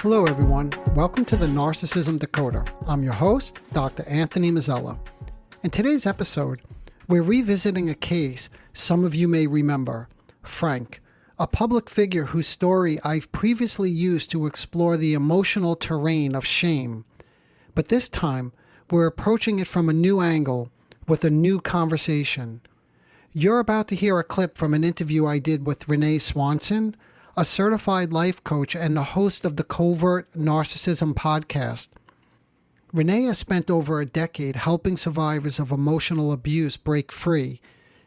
Hello, everyone. Welcome to the Narcissism Decoder. I'm your host, Dr. Anthony Mazzella. In today's episode, we're revisiting a case some of you may remember, Frank, a public figure whose story I've previously used to explore the emotional terrain of shame. But this time, we're approaching it from a new angle with a new conversation. You're about to hear a clip from an interview I did with Renee Swanson, a certified life coach and the host of the Covert Narcissism podcast. Renee has spent over a decade helping survivors of emotional abuse break free,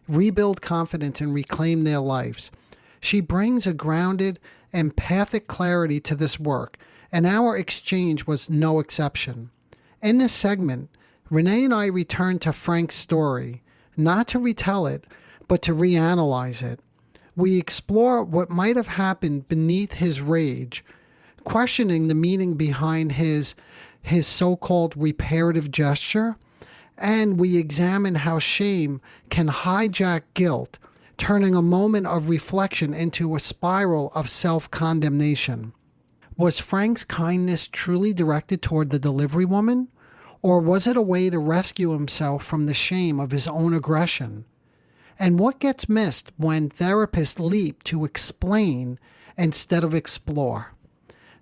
rebuild confidence, and reclaim their lives. She brings a grounded, empathic clarity to this work, and our exchange was no exception. In this segment, Renee and I return to Frank's story, not to retell it, but to reanalyze it. We explore what might have happened beneath his rage, questioning the meaning behind his so-called reparative gesture, and we examine how shame can hijack guilt, turning a moment of reflection into a spiral of self-condemnation. Was Frank's kindness truly directed toward the delivery woman, or was it a way to rescue himself from the shame of his own aggression? And what gets missed when therapists leap to explain instead of explore?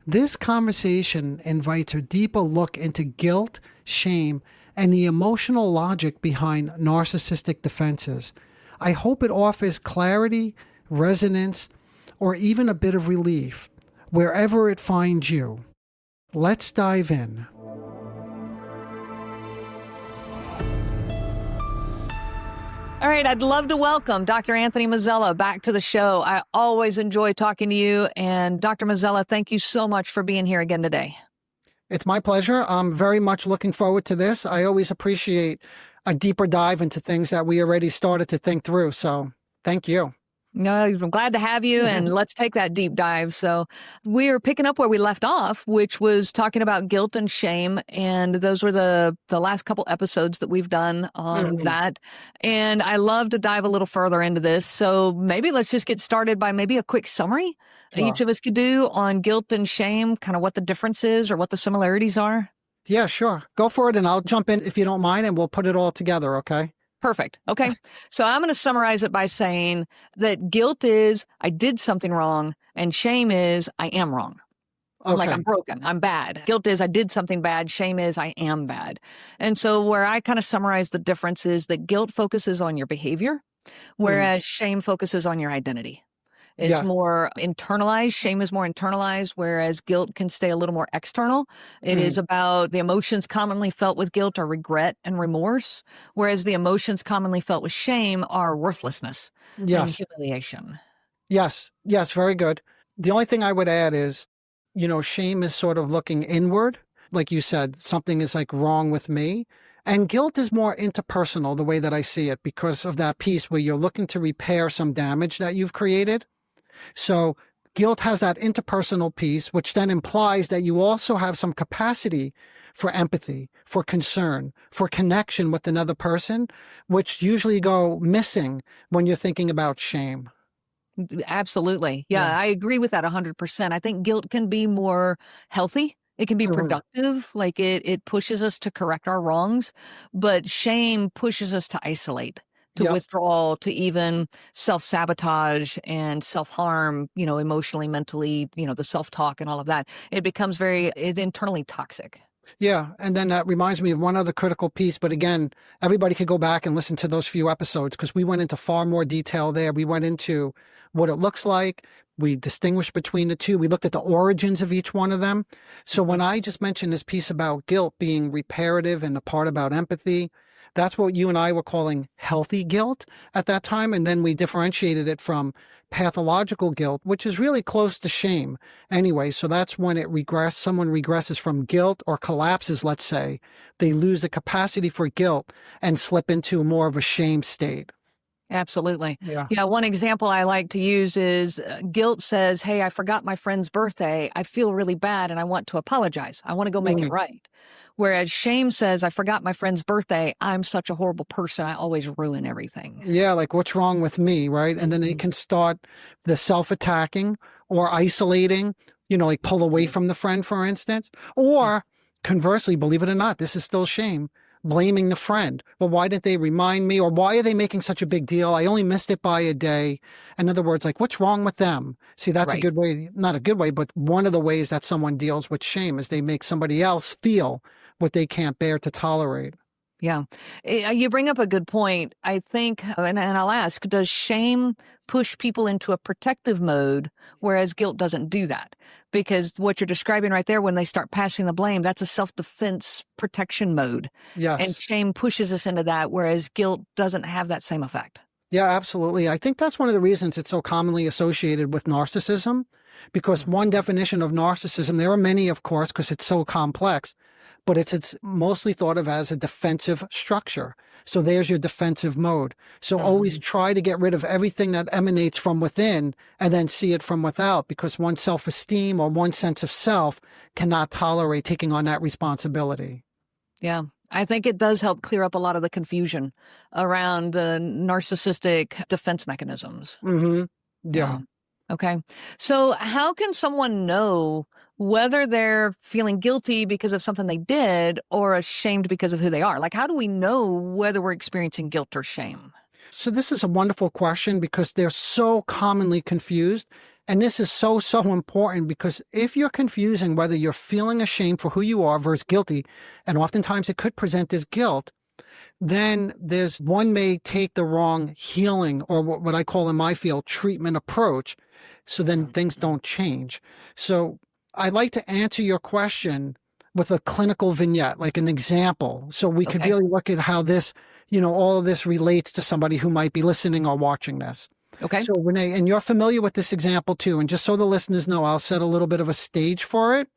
This conversation invites a deeper look into guilt, shame, and the emotional logic behind narcissistic defenses. I hope it offers clarity, resonance, or even a bit of relief, wherever it finds you. Let's dive in. All right, I'd love to welcome Dr. Anthony Mazzella back to the show. I always enjoy talking to you. And Dr. Mazzella, thank you so much for being here again today. It's my pleasure. I'm very much looking forward to this. I always appreciate a deeper dive into things that we already started to think through. So thank you. No, I'm glad to have you, and let's take that deep dive. So we're picking up where we left off, which was talking about guilt and shame, and those were the last couple episodes that we've done on that. And I love to dive a little further into this. So maybe let's just get started by maybe a quick summary each of us could do on guilt and shame, kind of what the difference is or what the similarities are. Yeah, sure. Go for it, and I'll jump in if you don't mind, and we'll put it all together, okay? Perfect. Okay. So I'm going to summarize it by saying that guilt is I did something wrong, and shame is I am wrong. Okay. Like I'm broken. I'm bad. Guilt is I did something bad. Shame is I am bad. And so where I kind of summarize the difference is that guilt focuses on your behavior, whereas shame focuses on your identity. It's more internalized. Shame is more internalized, whereas guilt can stay a little more external. It is about the emotions commonly felt with guilt are regret and remorse, whereas the emotions commonly felt with shame are worthlessness and humiliation. Yes, very good. The only thing I would add is, shame is sort of looking inward. Like you said, something is like wrong with me. And guilt is more interpersonal, the way that I see it, because of that piece where you're looking to repair some damage that you've created. So guilt has that interpersonal piece, which then implies that you also have some capacity for empathy, for concern, for connection with another person, which usually go missing when you're thinking about shame. Absolutely. Yeah, I agree with that 100%. I think guilt can be more healthy. It can be productive, like it pushes us to correct our wrongs, but shame pushes us to isolate, to withdraw, to even self-sabotage and self-harm, emotionally, mentally, the self-talk and all of that. It becomes it's internally toxic. Yeah. And then that reminds me of one other critical piece. But again, everybody could go back and listen to those few episodes because we went into far more detail there. We went into what it looks like. We distinguished between the two. We looked at the origins of each one of them. So when I just mentioned this piece about guilt being reparative and the part about empathy, that's what you and I were calling healthy guilt at that time. And then we differentiated it from pathological guilt, which is really close to shame anyway. So that's when someone regresses from guilt or collapses, let's say. They lose the capacity for guilt and slip into more of a shame state. Absolutely. Yeah. One example I like to use is guilt says, hey, I forgot my friend's birthday. I feel really bad and I want to apologize. I want to go make it right. Whereas shame says, I forgot my friend's birthday. I'm such a horrible person. I always ruin everything. Yeah, like what's wrong with me, right? And then they can start the self-attacking or isolating like pull away from the friend, for instance. Or conversely, believe it or not, this is still shame, blaming the friend. Well, why didn't they remind me? Or why are they making such a big deal? I only missed it by a day. In other words, like, what's wrong with them? See, that's a good way, not a good way, but one of the ways that someone deals with shame is they make somebody else feel what they can't bear to tolerate. Yeah. You bring up a good point. I think, and I'll ask, does shame push people into a protective mode, whereas guilt doesn't do that? Because what you're describing right there, when they start passing the blame, that's a self-defense protection mode. Yes. And shame pushes us into that, whereas guilt doesn't have that same effect. Yeah, absolutely. I think that's one of the reasons it's so commonly associated with narcissism, because one definition of narcissism, there are many, of course, because it's so complex, but it's mostly thought of as a defensive structure. So there's your defensive mode. So always try to get rid of everything that emanates from within and then see it from without, because one's self-esteem or one sense of self cannot tolerate taking on that responsibility. Yeah. I think it does help clear up a lot of the confusion around narcissistic defense mechanisms. Yeah. Okay. So how can someone know whether they're feeling guilty because of something they did or ashamed because of who they are? Like, how do we know whether we're experiencing guilt or shame? So this is a wonderful question because they're so commonly confused. And this is so important because if you're confusing whether you're feeling ashamed for who you are versus guilty, and oftentimes it could present as guilt, then one may take the wrong healing or what I call in my field treatment approach. So then things don't change. So I like to answer your question with a clinical vignette, like an example. So we could really look at how this, all of this relates to somebody who might be listening or watching this. Okay. So Renee, and you're familiar with this example too. And just so the listeners know, I'll set a little bit of a stage for it.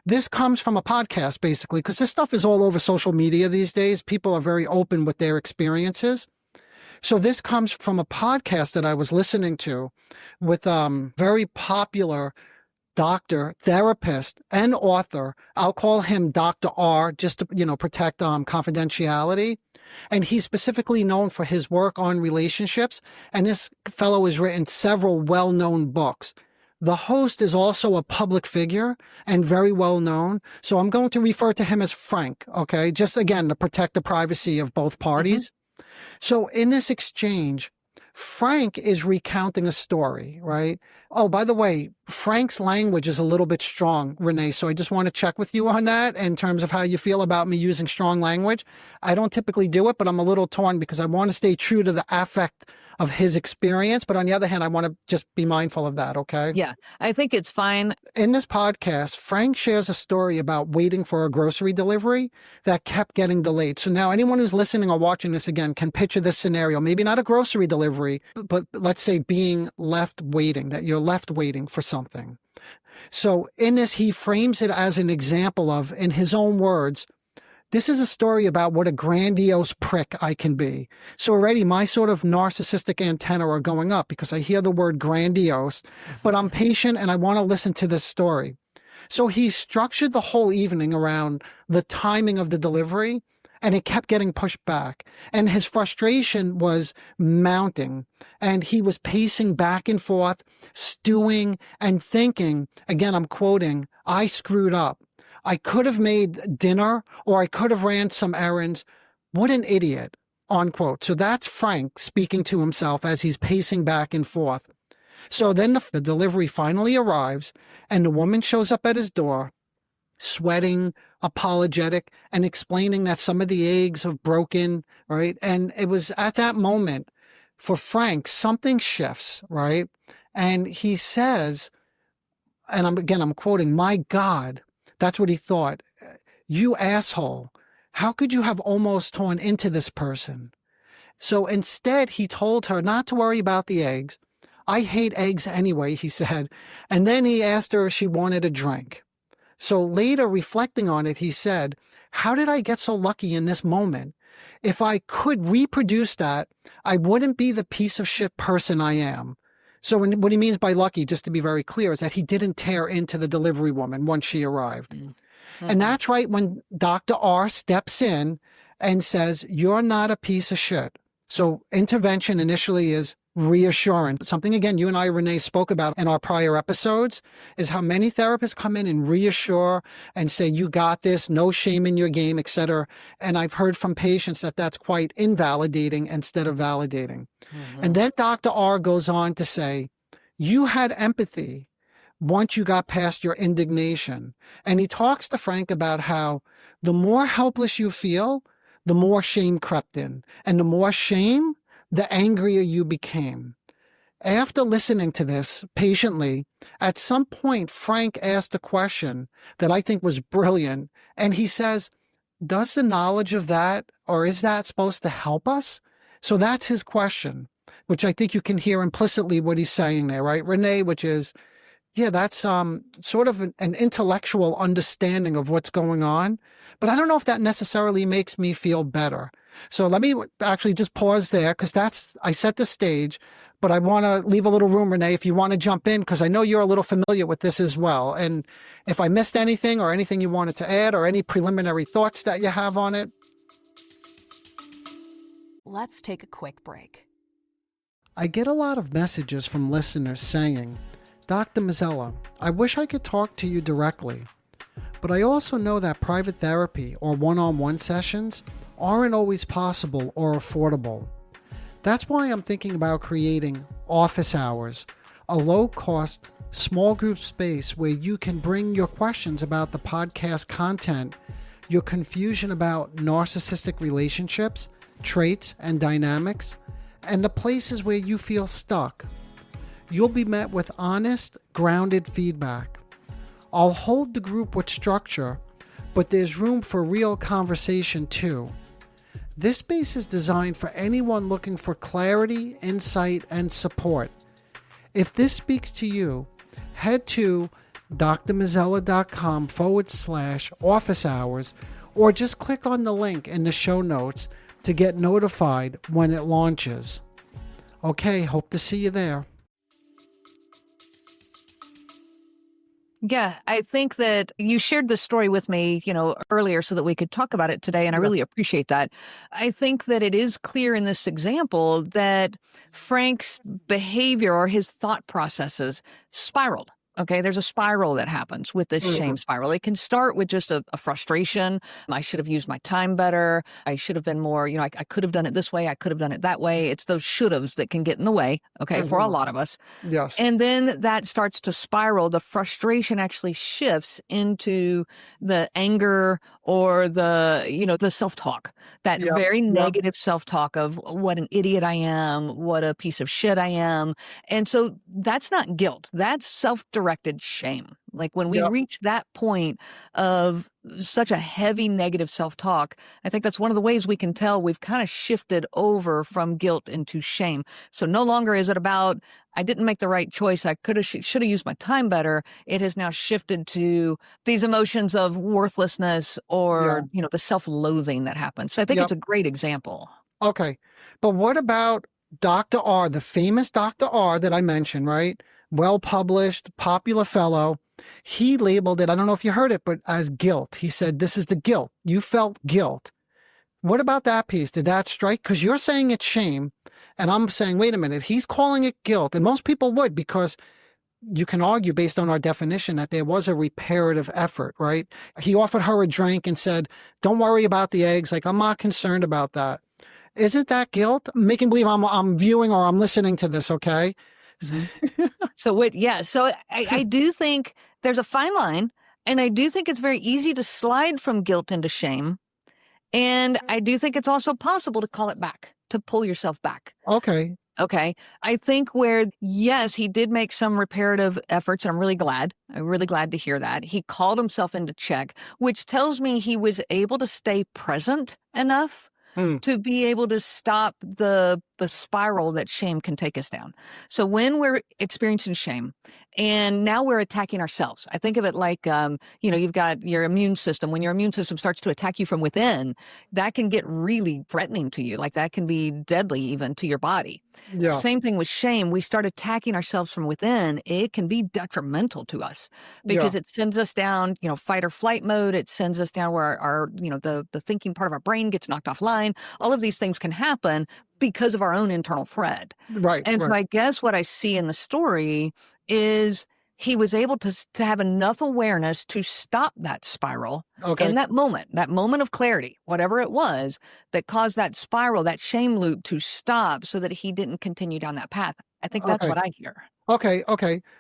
This comes from a podcast, basically, because this stuff is all over social media these days. People are very open with their experiences. So this comes from a podcast that I was listening to with very popular doctor, therapist, and author. I'll call him Dr. R just to, protect confidentiality. And he's specifically known for his work on relationships. And this fellow has written several well-known books. The host is also a public figure and very well known. So I'm going to refer to him as Frank, okay? Just again, to protect the privacy of both parties. So in this exchange, Frank is recounting a story, right? Oh, by the way, Frank's language is a little bit strong, Renee. So I just want to check with you on that in terms of how you feel about me using strong language. I don't typically do it, but I'm a little torn because I want to stay true to the affect of his experience. But on the other hand, I want to just be mindful of that, okay? Yeah, I think it's fine. In this podcast, Frank shares a story about waiting for a grocery delivery that kept getting delayed. So now anyone who's listening or watching this again can picture this scenario. Maybe not a grocery delivery, but let's say being left waiting, that you're left waiting for something. So in this, he frames it as an example of, in his own words, this is a story about what a grandiose prick I can be. So already my sort of narcissistic antenna are going up because I hear the word grandiose, but I'm patient and I want to listen to this story. So he structured the whole evening around the timing of the delivery, and it kept getting pushed back. And his frustration was mounting, and he was pacing back and forth, stewing and thinking, again, I'm quoting, I screwed up. I could have made dinner or I could have ran some errands. What an idiot, unquote. So that's Frank speaking to himself as he's pacing back and forth. So then the delivery finally arrives and the woman shows up at his door, sweating, apologetic, and explaining that some of the eggs have broken, right? And it was at that moment for Frank, something shifts, right? And he says, and I'm quoting, my God, that's what he thought. You asshole. How could you have almost torn into this person? So instead, he told her not to worry about the eggs. I hate eggs anyway, he said. And then he asked her if she wanted a drink. So later, reflecting on it, he said, how did I get so lucky in this moment? If I could reproduce that, I wouldn't be the piece of shit person I am. So what he means by lucky, just to be very clear, is that he didn't tear into the delivery woman once she arrived. Mm-hmm. And that's right when Dr. R steps in and says, you're not a piece of shit. So intervention initially is reassurance. Something, again, you and I, Renee, spoke about in our prior episodes is how many therapists come in and reassure and say, you got this, no shame in your game, etc. And I've heard from patients that that's quite invalidating instead of validating. Mm-hmm. And then Dr. R goes on to say, you had empathy once you got past your indignation. And he talks to Frank about how the more helpless you feel, the more shame crept in. And the more shame, the angrier you became. After listening to this patiently, at some point, Frank asked a question that I think was brilliant. And he says, does the knowledge of that, or is that supposed to help us? So that's his question, which I think you can hear implicitly what he's saying there, right, Renee? Which is, yeah, that's sort of an intellectual understanding of what's going on. But I don't know if that necessarily makes me feel better. So let me actually just pause there, because I set the stage, but I want to leave a little room, Renee, if you want to jump in, because I know you're a little familiar with this as well. And if I missed anything or anything you wanted to add or any preliminary thoughts that you have on it. Let's take a quick break. I get a lot of messages from listeners saying, Dr. Mazzella, I wish I could talk to you directly, but I also know that private therapy or one-on-one sessions aren't always possible or affordable. That's why I'm thinking about creating office hours, a low-cost, small group space where you can bring your questions about the podcast content, your confusion about narcissistic relationships, traits, and dynamics, and the places where you feel stuck. You'll be met with honest, grounded feedback. I'll hold the group with structure, but there's room for real conversation too. This space is designed for anyone looking for clarity, insight, and support. If this speaks to you, head to drmazzella.com/office hours, or just click on the link in the show notes to get notified when it launches. Okay, hope to see you there. Yeah, I think that you shared this story with me, earlier so that we could talk about it today, and I really appreciate that. I think that it is clear in this example that Frank's behavior or his thought processes spiraled. Okay, there's a spiral that happens with this shame spiral. It can start with just a frustration. I should have used my time better. I should have been more, I could have done it this way. I could have done it that way. It's those should haves that can get in the way, for a lot of us. Yes. And then that starts to spiral. The frustration actually shifts into the anger or the self-talk, that very negative self-talk of what an idiot I am, what a piece of shit I am. And so that's not guilt. That's self-directed shame. Like when we reach that point of such a heavy negative self-talk, I think that's one of the ways we can tell we've kind of shifted over from guilt into shame. So no longer is it about, I didn't make the right choice, I should have used my time better. It has now shifted to these emotions of worthlessness or, the self-loathing that happens. So I think it's a great example. Okay. But what about Dr. R, the famous Dr. R that I mentioned, right? Well-published, popular fellow. He labeled it, I don't know if you heard it, but as guilt. He said, this is the guilt. You felt guilt. What about that piece? Did that strike? Because you're saying it's shame, and I'm saying, wait a minute, he's calling it guilt. And most people would, because you can argue based on our definition that there was a reparative effort, right? He offered her a drink and said, don't worry about the eggs. Like, I'm not concerned about that. Isn't that guilt? Making believe I'm viewing or I'm listening to this, okay? So I do think there's a fine line, and I do think it's very easy to slide from guilt into shame. And I do think it's also possible to call it back, to pull yourself back. Okay. I think where, yes, he did make some reparative efforts, and I'm really glad to hear that. He called himself into check, which tells me he was able to stay present enough to be able to stop the spiral that shame can take us down. So when we're experiencing shame and now we're attacking ourselves, I think of it like, you've got your immune system. When your immune system starts to attack you from within, that can get really threatening to you. Like that can be deadly even to your body. Yeah. Same thing with shame. We start attacking ourselves from within. It can be detrimental to us because it sends us down, fight or flight mode. It sends us down where our the thinking part of our brain gets knocked offline. All of these things can happen. because of our own internal thread. Right. And so I guess what I see in the story is he was able to have enough awareness to stop that spiral in that moment of clarity, whatever it was that caused that spiral, that shame loop to stop so that he didn't continue down that path. I think that's what I hear. Okay.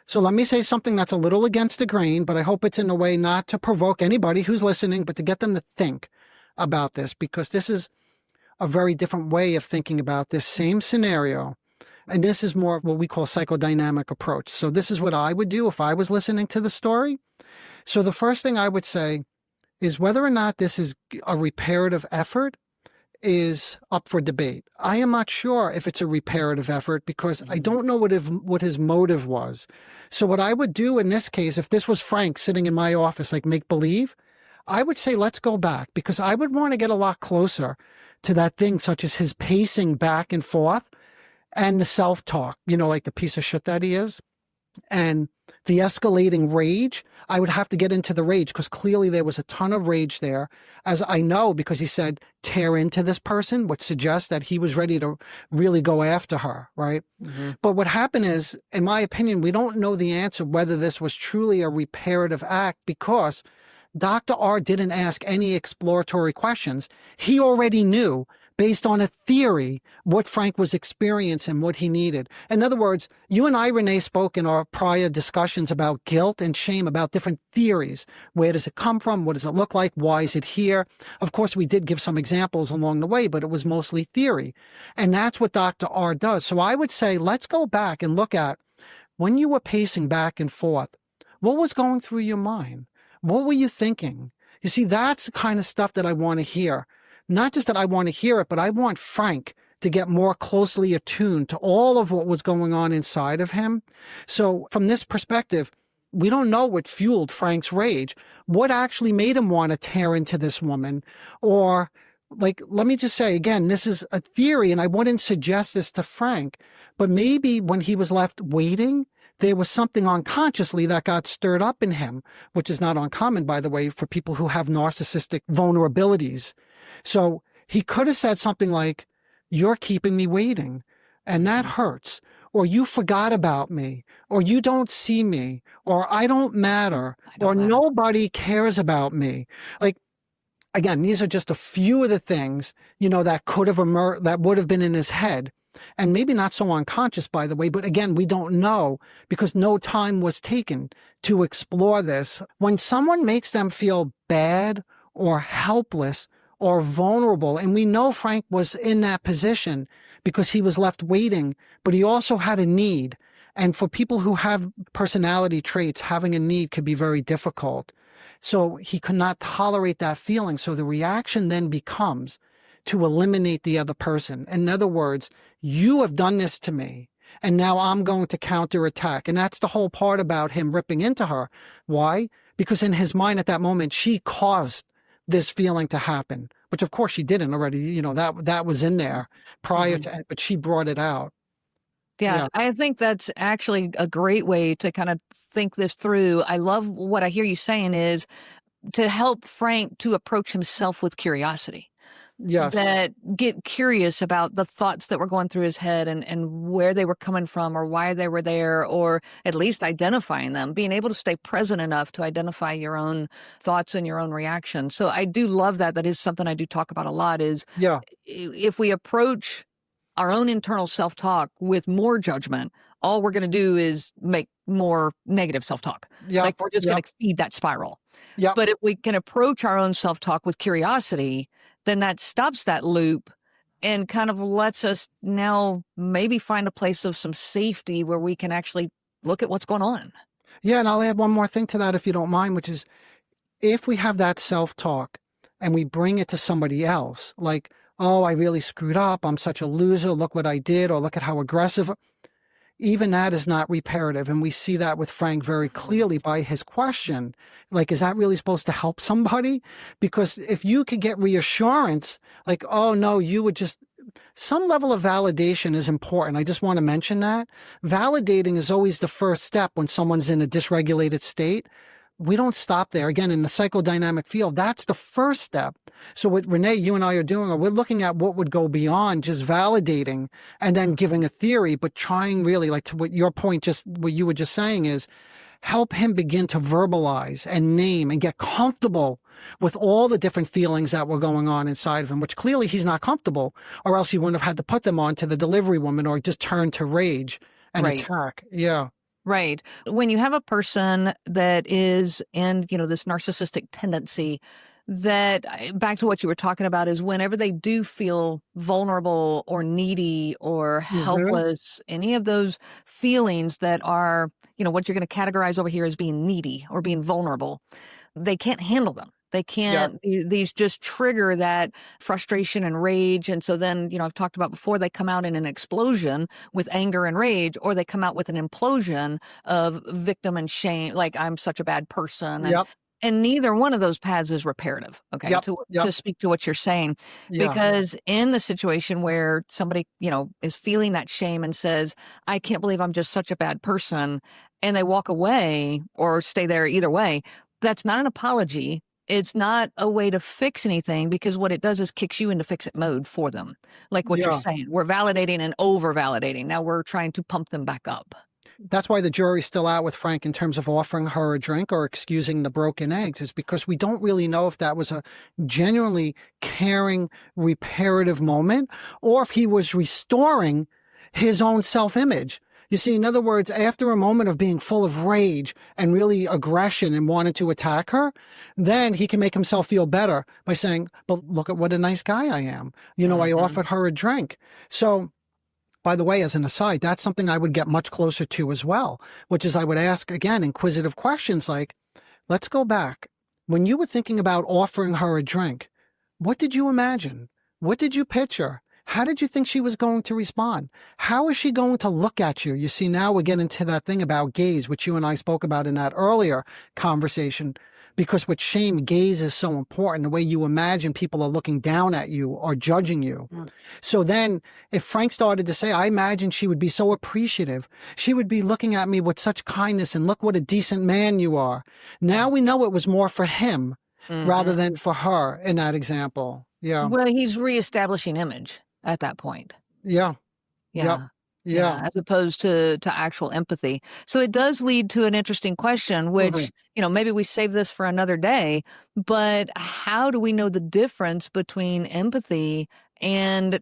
So let me say something that's a little against the grain, but I hope it's in a way not to provoke anybody who's listening, but to get them to think about this, because this is a very different way of thinking about this same scenario. And this is more of what we call psychodynamic approach. So this is what I would do if I was listening to the story. So the first thing I would say is whether or not this is a reparative effort is up for debate. I am not sure if it's a reparative effort because I don't know what his motive was. So what I would do in this case, if this was Frank sitting in my office, like make believe, I would say, let's go back, because I would want to get a lot closer to that thing, such as his pacing back and forth and the self-talk, like the piece of shit that he is. And the escalating rage, I would have to get into the rage because clearly there was a ton of rage there, as I know, because he said, tear into this person, which suggests that he was ready to really go after her, right? Mm-hmm. But what happened is, in my opinion, we don't know the answer whether this was truly a reparative act because Dr. R didn't ask any exploratory questions. He already knew, based on a theory, what Frank was experiencing, what he needed. In other words, you and I, Renee, spoke in our prior discussions about guilt and shame, about different theories. Where does it come from? What does it look like? Why is it here? Of course, we did give some examples along the way, but it was mostly theory. And that's what Dr. R does. So I would say, let's go back and look at when you were pacing back and forth, what was going through your mind? What were you thinking? You see, that's the kind of stuff that I want to hear. Not just that I want to hear it, but I want Frank to get more closely attuned to all of what was going on inside of him. So from this perspective, we don't know what fueled Frank's rage. What actually made him want to tear into this woman? Or, let me just say again, this is a theory, and I wouldn't suggest this to Frank, but maybe when he was left waiting, there was something unconsciously that got stirred up in him, which is not uncommon, by the way, for people who have narcissistic vulnerabilities. So he could have said something like, you're keeping me waiting, and that hurts. Or you forgot about me, or you don't see me, or I don't matter, nobody cares about me. Again, these are just a few of the things, that could have emerged, that would have been in his head. And maybe not so unconscious, by the way, but again, we don't know because no time was taken to explore this. When someone makes them feel bad or helpless or vulnerable, and we know Frank was in that position because he was left waiting, but he also had a need. And for people who have personality traits, having a need could be very difficult. So he could not tolerate that feeling. So the reaction then becomes to eliminate the other person. In other words, you have done this to me, and now I'm going to counterattack. And that's the whole part about him ripping into her. Why? Because in his mind at that moment, she caused this feeling to happen, which of course she didn't already, that was in there prior to, but she brought it out. Yeah, I think that's actually a great way to kind of think this through. I love what I hear you saying is to help Frank to approach himself with curiosity. Yes. That get curious about the thoughts that were going through his head and where they were coming from or why they were there, or at least identifying them, being able to stay present enough to identify your own thoughts and your own reactions. So I do love that. That is something I do talk about a lot is if we approach our own internal self-talk with more judgment, all we're going to do is make more negative self-talk. Like we're just going to feed that spiral. But if we can approach our own self-talk with curiosity, then that stops that loop and kind of lets us now maybe find a place of some safety where we can actually look at what's going on. Yeah, and I'll add one more thing to that if you don't mind, which is if we have that self-talk and we bring it to somebody else, like, oh, I really screwed up, I'm such a loser, look what I did, or look at how aggressive, even that is not reparative. And we see that with Frank very clearly by his question. Like, is that really supposed to help somebody? Because if you could get reassurance, like, oh, no, you would just, some level of validation is important. I just want to mention that. Validating is always the first step when someone's in a dysregulated state. we don't stop there. Again, in the psychodynamic field, that's the first step. So what Renee, you and I are doing, we're looking at what would go beyond just validating and then giving a theory, but trying really, like to what your point, just what you were just saying, is help him begin to verbalize and name and get comfortable with all the different feelings that were going on inside of him, which clearly he's not comfortable, or else he wouldn't have had to put them on to the delivery woman or just turn to rage and attack. Yeah. Right. When you have a person that is in, this narcissistic tendency, that back to what you were talking about, is whenever they do feel vulnerable or needy or helpless, any of those feelings that are, what you're going to categorize over here as being needy or being vulnerable, they can't handle them. They can't, these just trigger that frustration and rage. And so then, I've talked about before, they come out in an explosion with anger and rage, or they come out with an implosion of victim and shame, like I'm such a bad person. And neither one of those paths is reparative, okay, to speak to what you're saying. Because in the situation where somebody, is feeling that shame and says, I can't believe I'm just such a bad person, and they walk away or stay there, either way, that's not an apology. It's not a way to fix anything, because what it does is kicks you into fix-it mode for them. Like what you're saying, we're validating and over-validating. Now we're trying to pump them back up. That's why the jury's still out with Frank in terms of offering her a drink or excusing the broken eggs, is because we don't really know if that was a genuinely caring, reparative moment, or if he was restoring his own self-image. You see, in other words, after a moment of being full of rage and really aggression and wanting to attack her, then he can make himself feel better by saying, but look at what a nice guy I am. I offered her a drink. So, by the way, as an aside, that's something I would get much closer to as well, which is I would ask, again, inquisitive questions like, let's go back. When you were thinking about offering her a drink, what did you imagine? What did you picture? How did you think she was going to respond? How is she going to look at you? You see, now we're getting to that thing about gaze, which you and I spoke about in that earlier conversation, because with shame, gaze is so important, the way you imagine people are looking down at you or judging you. So then if Frank started to say, I imagine she would be so appreciative, she would be looking at me with such kindness and look what a decent man you are. Now we know it was more for him rather than for her in that example. Yeah. Well, he's reestablishing image at that point. Yeah. As opposed to actual empathy. So it does lead to an interesting question, which, maybe we save this for another day, but how do we know the difference between empathy and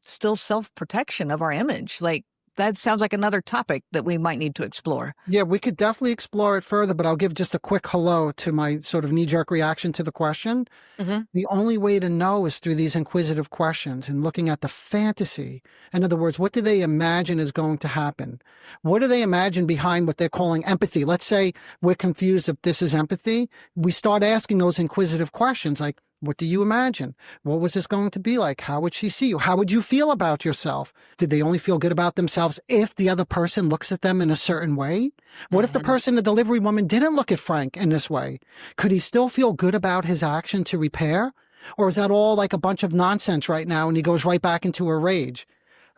still self-protection of our image? Like, that sounds like another topic that we might need to explore. Yeah, we could definitely explore it further, but I'll give just a quick hello to my sort of knee-jerk reaction to the question. The only way to know is through these inquisitive questions and looking at the fantasy. In other words, what do they imagine is going to happen? What do they imagine behind what they're calling empathy? Let's say we're confused if this is empathy. We start asking those inquisitive questions like, what do you imagine? What was this going to be like? How would she see you? How would you feel about yourself? Did they only feel good about themselves if the other person looks at them in a certain way? What if the person, the delivery woman, didn't look at Frank in this way? Could he still feel good about his action to repair? Or is that all like a bunch of nonsense right now and he goes right back into a rage?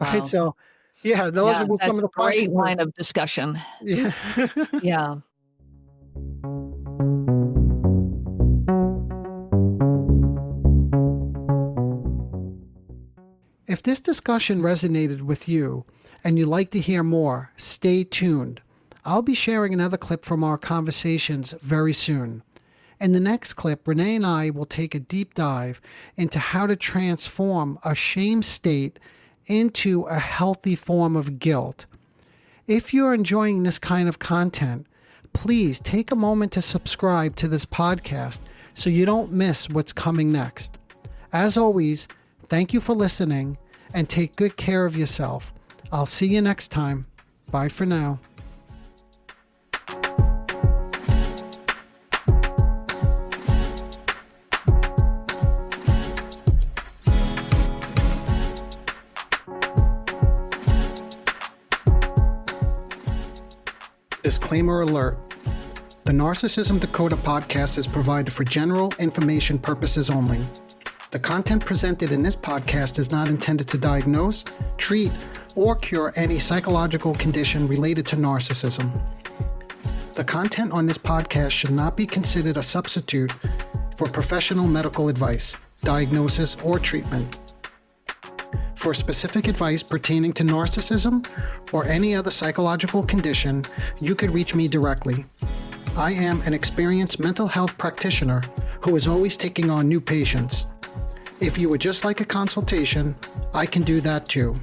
Wow. Right. So, those are some of the questions. Great line of discussion. Yeah. If this discussion resonated with you and you'd like to hear more, stay tuned. I'll be sharing another clip from our conversations very soon. In the next clip, Renee and I will take a deep dive into how to transform a shame state into a healthy form of guilt. If you're enjoying this kind of content, please take a moment to subscribe to this podcast so you don't miss what's coming next. As always, thank you for listening and take good care of yourself. I'll see you next time. Bye for now. Disclaimer alert. The Narcissism Decoder podcast is provided for general information purposes only. The content presented in this podcast is not intended to diagnose, treat, or cure any psychological condition related to narcissism. The content on this podcast should not be considered a substitute for professional medical advice, diagnosis, or treatment. For specific advice pertaining to narcissism or any other psychological condition, you could reach me directly. I am an experienced mental health practitioner who is always taking on new patients. If you would just like a consultation, I can do that too.